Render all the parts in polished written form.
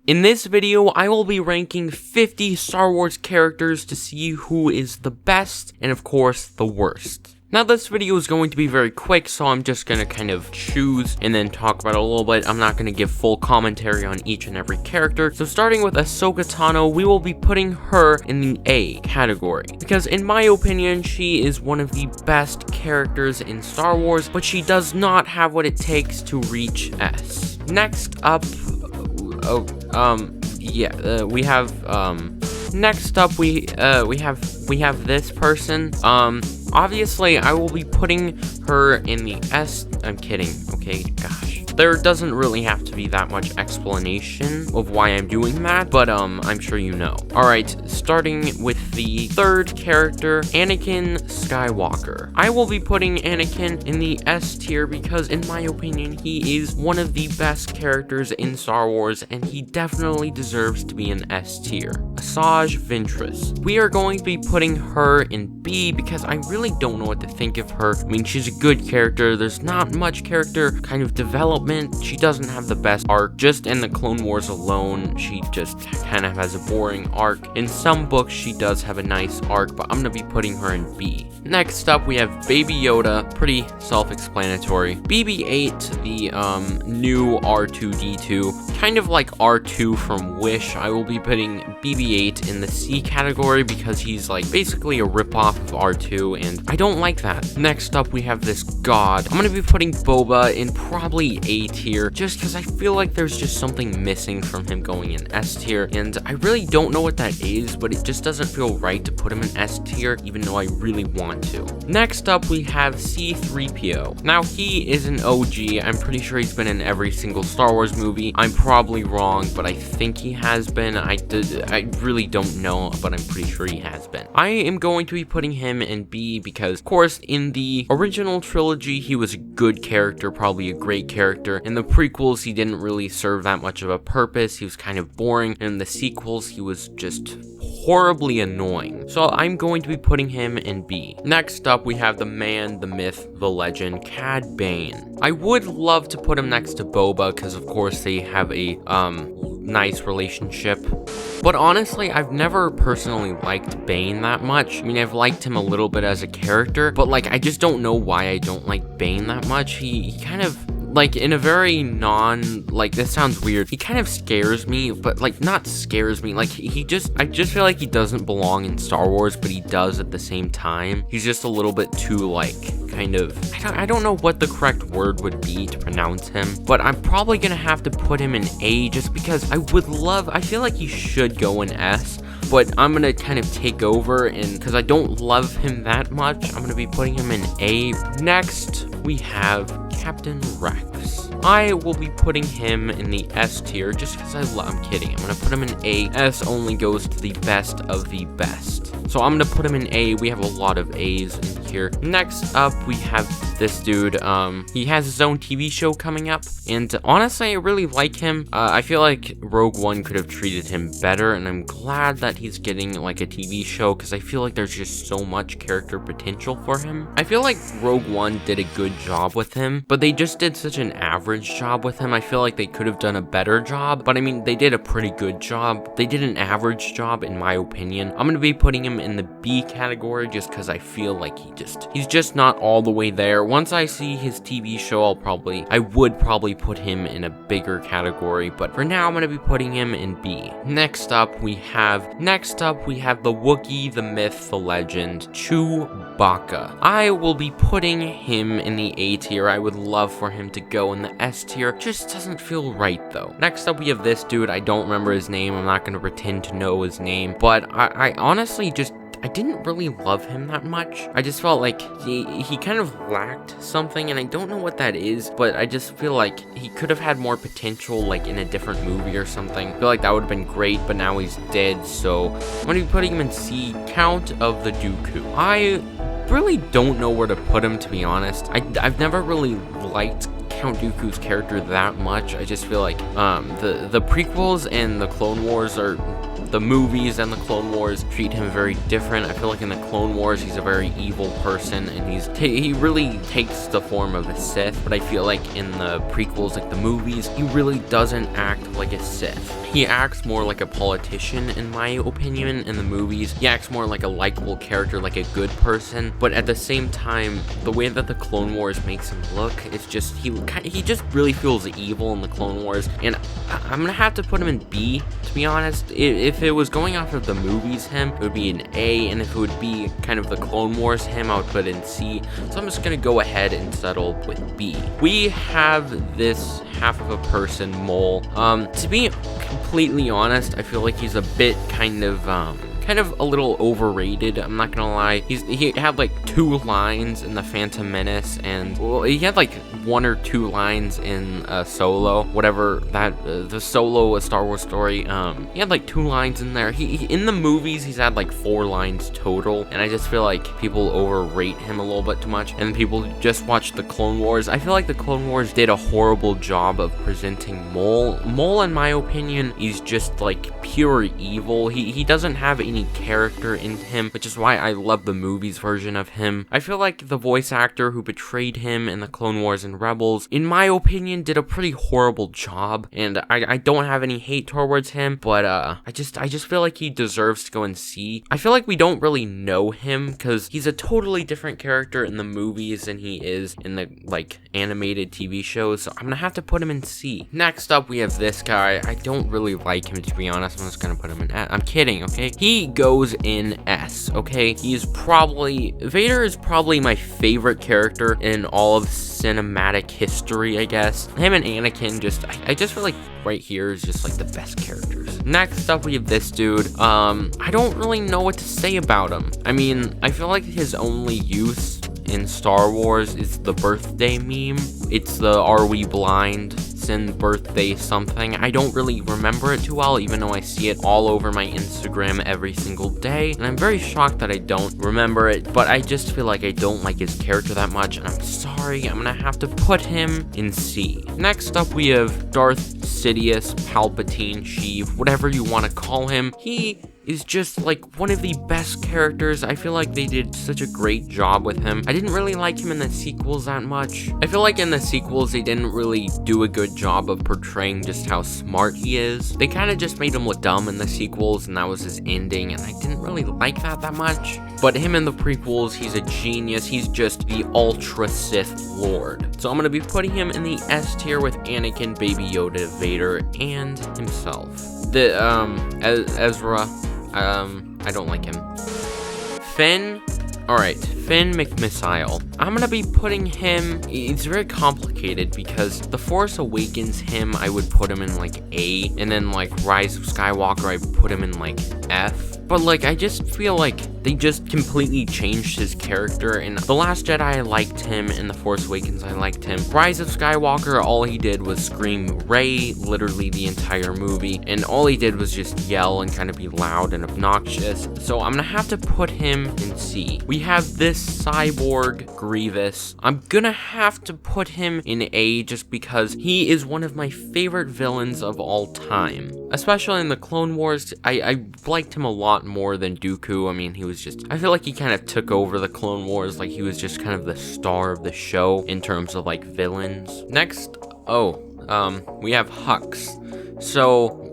In this video, I will be ranking 50 Star Wars characters to see who is the best and of course the worst. Now this video is going to be very quick, so I'm just going to kind of choose and then talk about it a little bit. I'm not going to give full commentary on each and every character. So starting with Ahsoka Tano, we will be putting her in the A category. Because in my opinion, she is one of the best characters in Star Wars, but she does not have what it takes to reach S. Next up, next up we have this person. Obviously I will be putting her in the S. I'm kidding, okay, gosh. There doesn't really have to be that much explanation of why I'm doing that, but I'm sure you know. Alright, starting with the third character, Anakin Skywalker. I will be putting Anakin in the S tier because in my opinion, he is one of the best characters in Star Wars and he definitely deserves to be in S tier. Asajj Ventress. We are going to be putting her in B because I really don't know what to think of her. I mean, she's a good character. There's not much character kind of development. She doesn't have the best arc. Just in the Clone Wars alone, she just kind of has a boring arc. In some books, she does have a nice arc, but I'm going to be putting her in B. Next up, we have Baby Yoda. Pretty self-explanatory. BB-8, the new R2-D2. Kind of like R2 from Wish. I will be putting BB-8 in the C category because he's like basically a ripoff of R2, and I don't like that. Next up, we have this god. I'm going to be putting Boba in probably A tier, just because I feel like there's just something missing from him going in S tier, and I really don't know what that is, but it just doesn't feel right to put him in S tier, even though I really want to. Next up, we have C-3PO. Now, he is an OG. I'm pretty sure he's been in every single Star Wars movie. I'm probably wrong, but I think he has been. I really don't know, but I'm pretty sure he has been. I am going to be putting him in B because, of course, in the original trilogy, he was a good character, probably a great character. In the prequels, he didn't really serve that much of a purpose. He was kind of boring. And in the sequels, he was just horribly annoying. So I'm going to be putting him in B. Next up, we have the man, the myth, the legend, Cad Bane. I would love to put him next to Boba because, of course, they have a nice relationship. But honestly, I've never personally liked Bane that much. I mean, I've liked him a little bit as a character, but like, I just don't know why I don't like Bane that much. He kind of, like, in a very this sounds weird. He kind of scares me, but like, not scares me. Like, I just feel like he doesn't belong in Star Wars, but he does at the same time. He's just a little bit too, like, kind of, I don't know what the correct word would be to pronounce him, but I'm probably gonna have to put him in A just because I feel like he should go in S, but I'm gonna kind of take over, and because I don't love him that much, I'm gonna be putting him in A. Next, we have Captain Rex. I will be putting him in the S tier just because I'm kidding. I'm gonna put him in A. S only goes to the best of the best. So I'm gonna put him in A. We have a lot of A's in here. Next up, we have this dude. He has his own TV show coming up, and honestly, I really like him. I feel like Rogue One could have treated him better, and I'm glad that he's getting like a TV show because I feel like there's just so much character potential for him. I feel like Rogue One did a good job with him, but they just did such an average job with him. I feel like they could have done a better job, but I mean, they did a pretty good job. They did an average job, in my opinion. I'm gonna be putting him in the B category just because I feel like he's just not all the way there. Once I see his TV show, I would probably put him in a bigger category, but for now, I'm gonna be putting him in B. Next up, we have the Wookiee, the myth, the legend, Chewbacca. I will be putting him in the A tier. I would love for him to go in the S tier. Just doesn't feel right though. Next up, we have this dude. I don't remember his name. I'm not gonna pretend to know his name, but I honestly I didn't really love him that much. I just felt like he kind of lacked something, and I don't know what that is, but I just feel like he could have had more potential, like in a different movie or something. I feel like that would have been great, but now he's dead, so I'm gonna be putting him in C, Count of the Dooku. I really don't know where to put him, to be honest. I've never really liked Count Dooku's character that much. I just feel like the prequels and the Clone Wars are the movies and the Clone Wars treat him very different. I feel like in the Clone Wars, he's a very evil person, and he really takes the form of a Sith, but I feel like in the prequels, like the movies, he really doesn't act like a Sith. He acts more like a politician, in my opinion. In the movies, he acts more like a likable character, like a good person, but at the same time, the way that the Clone Wars makes him look, it's just, he just really feels evil in the Clone Wars, and I'm gonna have to put him in B, to be honest. If it was going off of the movies him, it would be an A, and if it would be kind of the Clone Wars him, I would put it in C, so I'm just gonna go ahead and settle with B. We have this half of a person, Maul. To be completely honest, I feel like he's a bit kind of a little overrated, I'm not gonna lie. He had like 2 lines in The Phantom Menace, and well, he had like 1 or 2 lines in Solo, whatever that, the Solo A Star Wars Story. He had like 2 lines in there. He in the movies, he's had like 4 lines total, and I just feel like people overrate him a little bit too much, and people just watch the Clone Wars. I feel like the Clone Wars did a horrible job of presenting Maul. Maul, in my opinion, is just like pure evil. He doesn't have any character in him, which is why I love the movies version of him. I feel like the voice actor who betrayed him in the Clone Wars and Rebels, in my opinion, did a pretty horrible job, and I don't have any hate towards him, but I just feel like he deserves to go in C. I feel like we don't really know him because he's a totally different character in the movies than he is in the like animated TV shows, so I'm gonna have to put him in C. Next up, we have this guy. I don't really like him, to be honest. I'm just gonna put him in S. I'm kidding, okay? He goes in S, okay? Vader is probably my favorite character in all of cinematic history, I guess. Him and Anakin, I just feel like right here is just like the best characters. Next up, we have this dude. I don't really know what to say about him. I mean, I feel like his only use in Star Wars is the birthday meme. It's the "Are we blind? Send birthday something." I don't really remember it too well, even though I see it all over my Instagram every single day, and I'm very shocked that I don't remember it, but I just feel like I don't like his character that much, and I'm sorry, I'm gonna have to put him in C. Next up, we have Darth Sidious, Palpatine, Sheev, whatever you want to call him. He is just like one of the best characters. I feel like they did such a great job with him. I didn't really like him in the sequels that much. I feel like in the sequels they didn't really do a good job of portraying just how smart he is. They kind of just made him look dumb in the sequels, and that was his ending, and I didn't really like that much. But him in the prequels, he's a genius. He's just the Ultra Sith Lord. So I'm gonna be putting him in the S tier with Anakin, Baby Yoda, Vader, and himself. Ezra, I don't like him. Finn, alright, Finn McMissile. I'm gonna be putting him, it's very complicated because The Force Awakens him, I would put him in like A, and then like Rise of Skywalker, I would put him in like F. But like, I just feel like they just completely changed his character. And The Last Jedi, I liked him. In The Force Awakens, I liked him. Rise of Skywalker, all he did was scream Rey literally the entire movie. And all he did was just yell and kind of be loud and obnoxious. So I'm gonna have to put him in C. We have this cyborg Grievous. I'm gonna have to put him in A just because he is one of my favorite villains of all time. Especially in the Clone Wars, I liked him a lot more than Dooku. I mean, I feel like he kind of took over the Clone Wars, like he was just kind of the star of the show in terms of like villains. Next, we have Hux. So,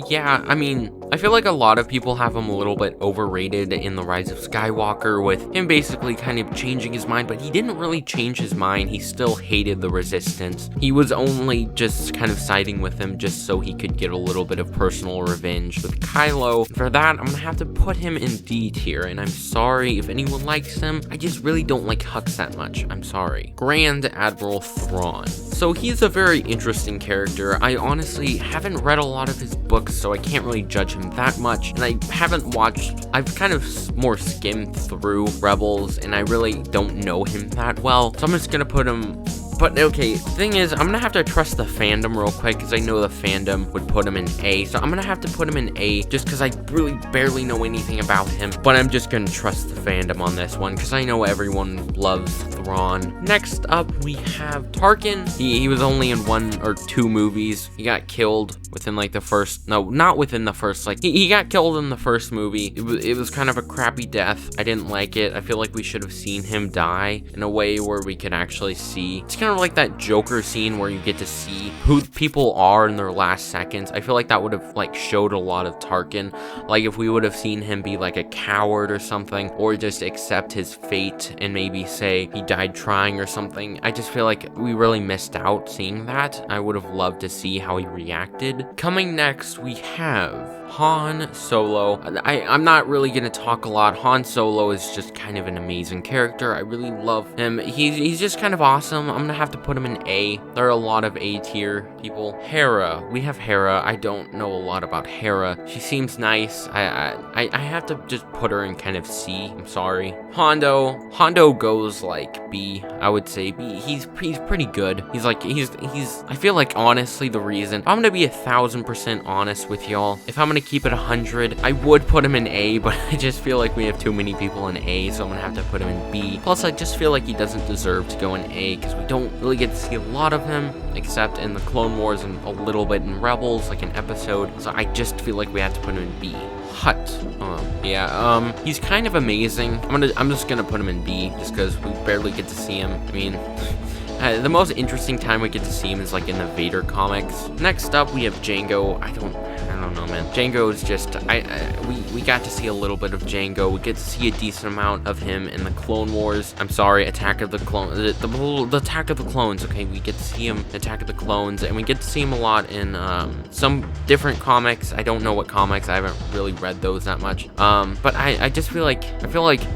yeah, I mean, I feel like a lot of people have him a little bit overrated in The Rise of Skywalker, with him basically kind of changing his mind, but he didn't really change his mind. He still hated the Resistance. He was only just kind of siding with them just so he could get a little bit of personal revenge with Kylo. For that, I'm gonna have to put him in D tier, and I'm sorry if anyone likes him. I just really don't like Hux that much. I'm sorry. Grand Admiral Thrawn. So he's a very interesting character. I honestly haven't read a lot of his books, so I can't really judge him that much, and I've kind of more skimmed through Rebels, and I really don't know him that well, so I'm just gonna put him But okay, thing is, I'm gonna have to trust the fandom real quick, because I know the fandom would put him in A. So I'm gonna have to put him in A, just because I really barely know anything about him. But I'm just gonna trust the fandom on this one, because I know everyone loves Thrawn. Next up, we have Tarkin. He was only in 1 or 2 movies. He got killed within like the first, no, not within the first, like he got killed in the first movie. It was kind of a crappy death. I didn't like it. I feel like we should have seen him die in a way where we could actually see. It's kind of like that Joker scene where you get to see who people are in their last seconds. I feel like that would have like showed a lot of Tarkin. Like if we would have seen him be like a coward or something, or just accept his fate and maybe say he died trying or something. I just feel like we really missed out seeing that. I would have loved to see how he reacted. Coming next, we have Han Solo. I'm not really gonna talk a lot. Han Solo is just kind of an amazing character. I really love him. He's just kind of awesome. I'm gonna have to put him in A. There are a lot of A tier people. Hera. We have Hera. I don't know a lot about Hera. She seems nice. I have to just put her in kind of C. I'm sorry. Hondo goes like B. I would say B. He's pretty good. He's I feel like honestly the reason I'm gonna be 1000% honest with y'all. If I'm gonna keep it 100, I would put him in A, but I just feel like we have too many people in A, so I'm gonna have to put him in B. Plus, I just feel like he doesn't deserve to go in A, because we don't really get to see a lot of him, except in the Clone Wars and a little bit in Rebels, like an episode, so I just feel like we have to put him in B. Hut. He's kind of amazing. I'm just gonna put him in B, just because we barely get to see him. I mean, the most interesting time we get to see him is like in the Vader comics. Next up, we have Jango. I don't know, man. Jango is just, we got to see a little bit of Jango. We get to see a decent amount of him in the Clone Wars. I'm sorry, Attack of the Clones, the Attack of the Clones, okay? We get to see him in Attack of the Clones, and we get to see him a lot in some different comics. I don't know what comics, I haven't really read those that much. But I just feel like,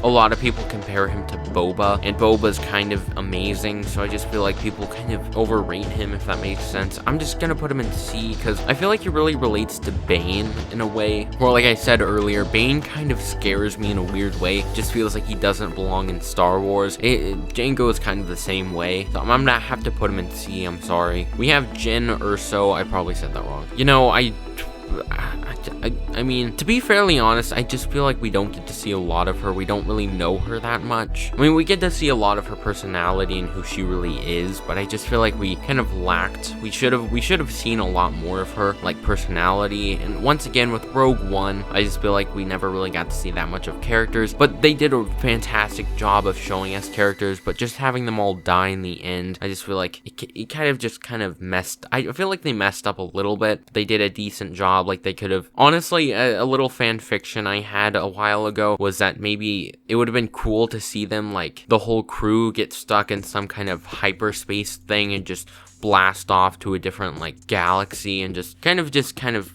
a lot of people compare him to Boba, and Boba's kind of amazing, so I just feel like people kind of overrate him, if that makes sense. I'm just gonna put him in C, because I feel like he really relates to Bane in a way. Or like I said earlier, Bane kind of scares me in a weird way. Just feels like he doesn't belong in Star Wars. Jango is kind of the same way. So I'm gonna have to put him in C, I'm sorry. We have Jyn Erso. I probably said that wrong. You know, I mean, to be fairly honest, I just feel like we don't get to see a lot of her. We don't really know her that much. I mean, we get to see a lot of her personality and who she really is, but I just feel like we kind of lacked. We should have seen a lot more of her, like, personality. And once again, with Rogue One, I just feel like we never really got to see that much of characters, but they did a fantastic job of showing us characters, but just having them all die in the end, I just feel like it kind of messed. I feel like they messed up a little bit. They did a decent job. Like, they could have, honestly, a little fan fiction I had a while ago was that maybe it would have been cool to see them, like, the whole crew get stuck in some kind of hyperspace thing and just blast off to a different, like, galaxy and just kind of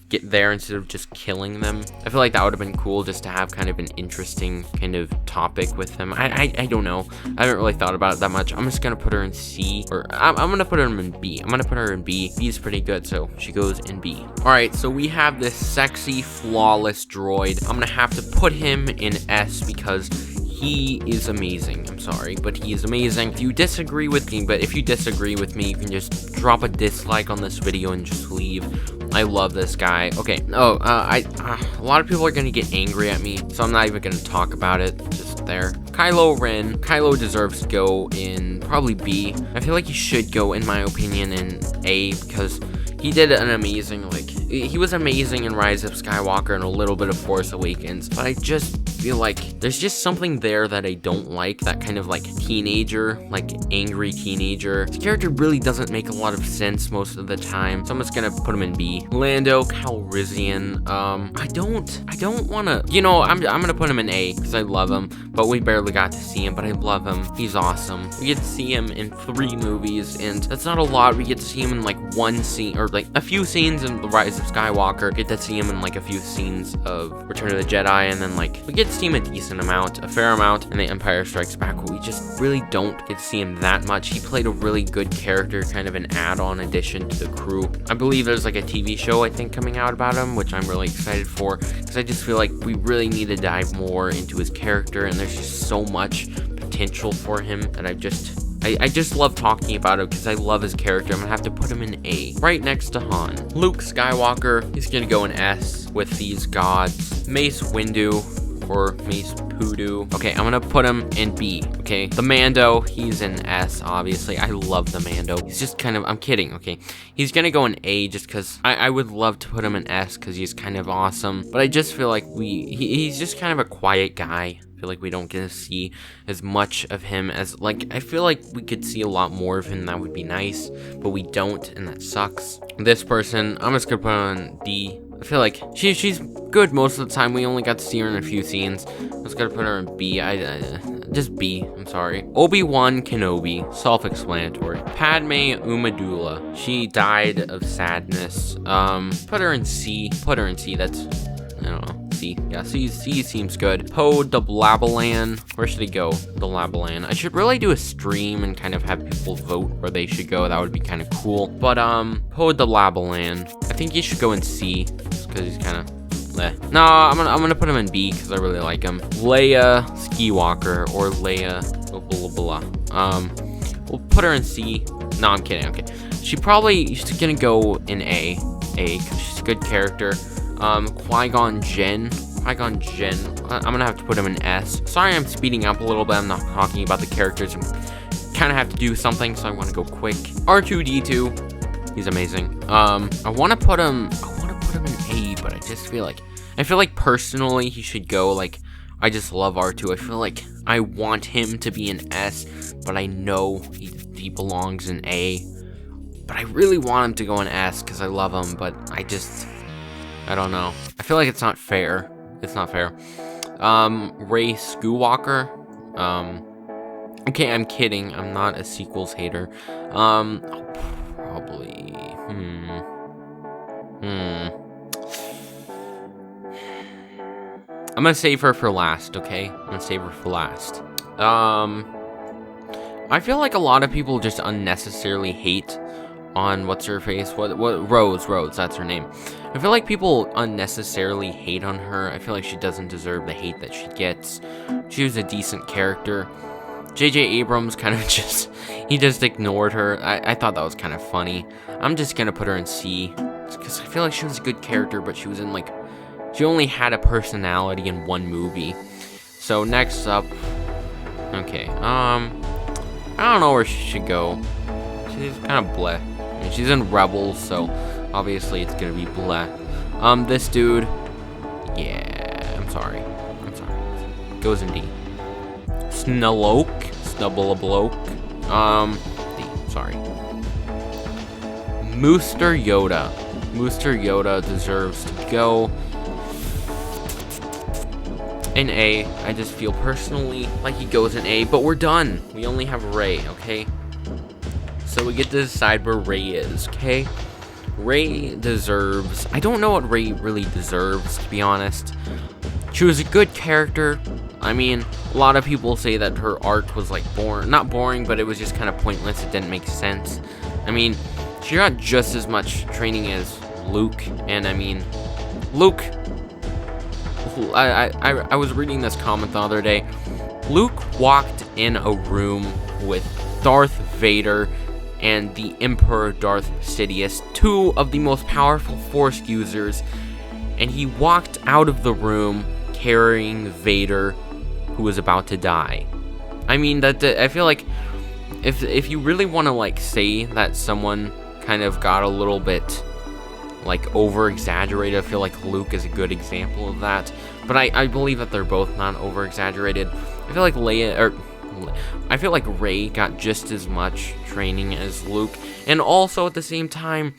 get there instead of just killing them. I feel like that would have been cool, just to have kind of an interesting kind of topic with them. I don't know. I haven't really thought about it that much. I'm just gonna put her in C, or I'm gonna put her in B. I'm gonna put her in B. B is pretty good, so she goes in B. Alright, so we have this sexy, flawless droid. I'm gonna have to put him in S because he is amazing. I'm sorry, but he is amazing. If you disagree with me, you can just drop a dislike on this video and just leave. I love this guy. Okay, a lot of people are gonna get angry at me, so I'm not even gonna talk about it. Just there. Kylo Ren. Kylo deserves to go in probably B. I feel like he should go, in my opinion, in A, because he did an amazing, like, he was amazing in Rise of Skywalker and a little bit of Force Awakens, but I just feel like there's just something there that I don't like, that kind of, like, teenager, like, angry teenager. His character really doesn't make a lot of sense most of the time, so I'm just gonna put him in B. Lando Calrissian, I don't wanna, you know, I'm gonna put him in A, because I love him, but we barely got to see him, but I love him. He's awesome. We get to see him in 3 movies, and that's not a lot. We get to see him in, like, one scene, or, like, a few scenes in The Rise of Skywalker. Get to see him in, like, a few scenes of Return of the Jedi, and then, like, we get to see him a decent amount, a fair amount, in The Empire Strikes Back, but we just really don't get to see him that much. He played a really good character, kind of an add-on addition to the crew. I believe there's, like, a TV show, I think, coming out about him, which I'm really excited for, because I just feel like we really need to dive more into his character, and there's just so much potential for him that I I just love talking about him because I love his character. I'm gonna have to put him in A, right next to Han. Luke Skywalker, he's gonna go in S with these gods. Mace Windu, or Mace Windu. Okay, I'm gonna put him in B, okay? The Mando, he's in S, obviously. I love the Mando. He's just kind of, I'm kidding, okay? He's gonna go in A just because I would love to put him in S because he's kind of awesome. But I just feel like he's just kind of a quiet guy. I feel like we don't get to see as much of him as, like, I feel like we could see a lot more of him. That would be nice, but we don't, and that sucks. This person, I'm just gonna put on D. I feel like she's good most of the time. We only got to see her in a few scenes. I was gonna put her in B. Just B. I'm sorry. Obi-Wan Kenobi, self-explanatory. Padme Amidala, she died of sadness. Put her in C. Put her in C. That's, I don't know. C. Yeah, C seems good. Poe Dameron. Where should he go? Dameron. I should really do a stream and kind of have people vote where they should go. That would be kind of cool. But Poe Dameron, I think he should go in C because he's kind of. No, I'm gonna put him in B because I really like him. Leia Skywalker, or Leia blah blah blah. We'll put her in C. No, I'm kidding. Okay, she's gonna go in A because she's a good character. Qui-Gon Jinn. I'm gonna have to put him in S. Sorry, I'm speeding up a little bit. I'm not talking about the characters. I kind of have to do something, so I want to go quick. R2-D2. He's amazing. I want to put him in A, but I feel like personally he should go, like, I just love R2. I feel like I want him to be in S, but I know he belongs in A. But I really want him to go in S because I love him, but I don't know. I feel like it's not fair. It's not fair. Rey Skywalker. Okay, I'm kidding. I'm not a sequels hater. Probably. I'm gonna save her for last, okay? I'm gonna save her for last. I feel like a lot of people just unnecessarily hate on what's her face? What Rose, that's her name. I feel like people unnecessarily hate on her. I feel like she doesn't deserve the hate that she gets. She was a decent character. J.J. Abrams kind of just ignored her. I thought that was kind of funny. I'm just gonna put her in C because I feel like she was a good character, but she was in, like, she only had a personality in one movie. So next up, okay, I don't know where she should go. She's kind of bleh. I mean, she's in Rebels, so obviously it's gonna be bleh. This dude, yeah, I'm sorry. Goes in D. Snubblebloke. D, sorry. Master Yoda deserves to go in A. I just feel personally like he goes in A, but we're done. We only have Rey, okay? So we get to decide where Rey is, okay? Rey deserves... I don't know what Rey really deserves, to be honest. She was a good character. I mean, a lot of people say that her arc was, like, boring. Not boring, but it was just kind of pointless. It didn't make sense. I mean, she got just as much training as Luke. And, I mean, Luke... I was reading this comment the other day. Luke walked in a room with Darth Vader and the Emperor Darth Sidious, two of the most powerful Force users, and he walked out of the room carrying Vader, who was about to die. I mean, I feel like if you really want to, like, say that someone kind of got a little bit, like, over-exaggerated, I feel like Luke is a good example of that. But I believe that they're both not over-exaggerated. I feel like Rey got just as much training as Luke, and also at the same time,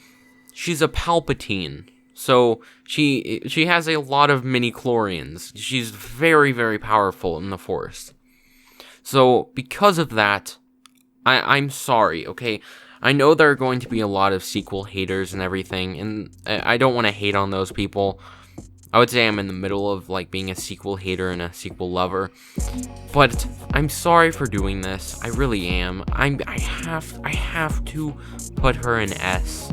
she's a Palpatine, so she has a lot of midi-chlorians. She's very, very powerful in the Force. So because of that, I'm sorry, okay? I know there are going to be a lot of sequel haters and everything, and I don't want to hate on those people. I would say I'm in the middle of, like, being a sequel hater and a sequel lover, but I'm sorry for doing this. I really am. I have to put her in S.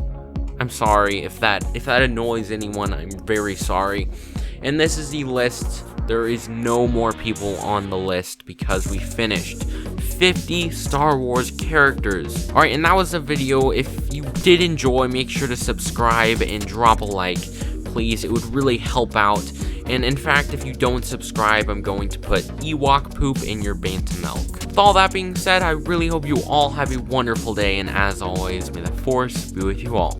I'm sorry if that annoys anyone. I'm very sorry. And this is the list. There is no more people on the list because we finished 50 Star Wars characters. Alright, and that was the video. If you did enjoy, make sure to subscribe and drop a like, please. It would really help out. And in fact, if you don't subscribe, I'm going to put Ewok poop in your Banta milk. With all that being said, I really hope you all have a wonderful day, and as always, may the Force be with you all.